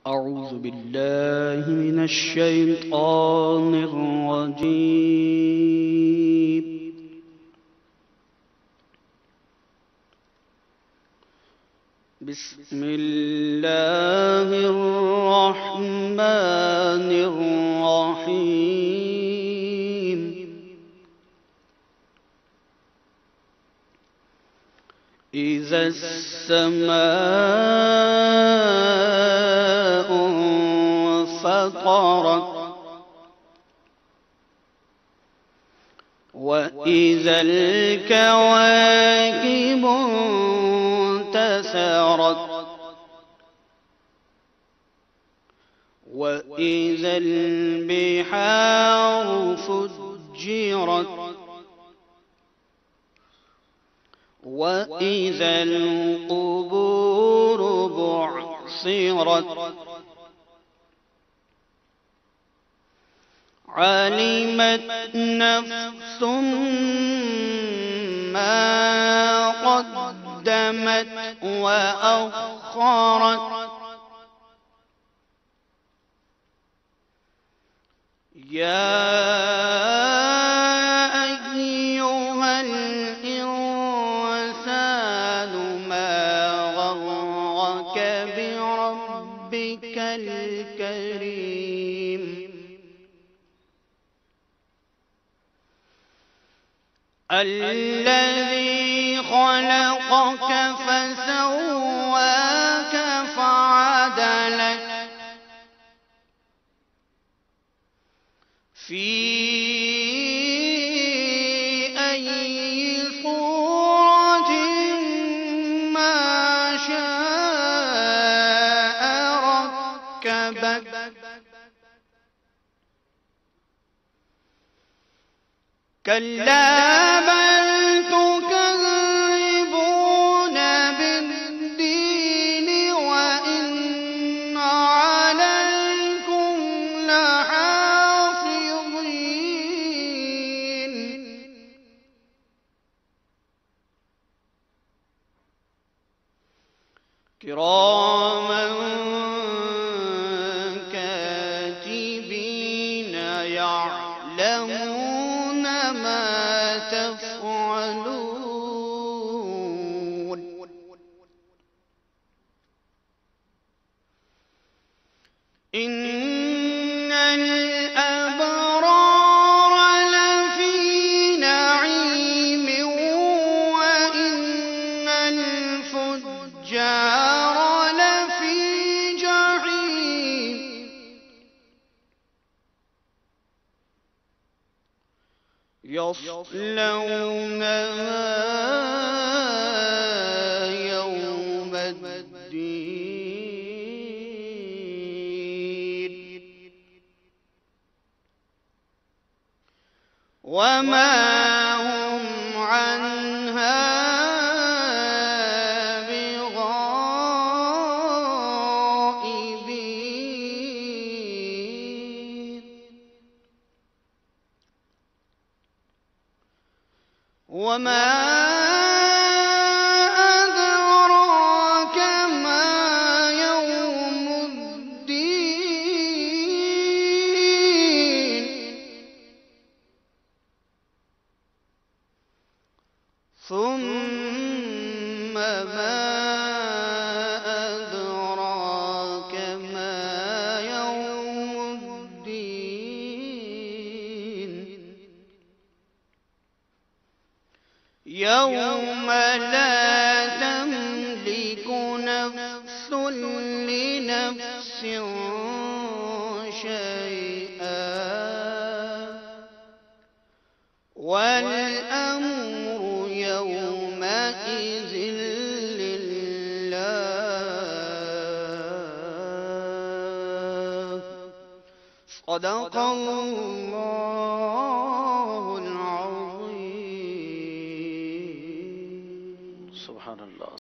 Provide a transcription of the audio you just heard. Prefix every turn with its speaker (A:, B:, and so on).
A: أعوذ بالله من الشيطان الرجيم. بسم الله الرحمن الرحيم. إذا السماء انفطرت وإذا الكواكب انتثرت وإذا البحار فجرت وإذا القبور بعثرت علمت نفس ما قدمت وأخرت. يا أيها الإنسان ما غرك بربك الكريم الذي خلقك فسواك فعدلك في أي صورة ما شاء ركبك كلا بل تكذبون بالدين وإن عليكم لحافظين كراما كاتبين يعلمون ما تفعلون. إن الأبرار لفي نعيم وإن الفجار لفي جحيم يصلونها يوم الدين وما هم عنها بغائبين. وما أدراك ما يوم الدين ثم ما أدراك ما يوم الدين يوم لا تملك نفس لنفس شيئا والأمر يومئذ لله. صدق الله العظيم. سبحان الله.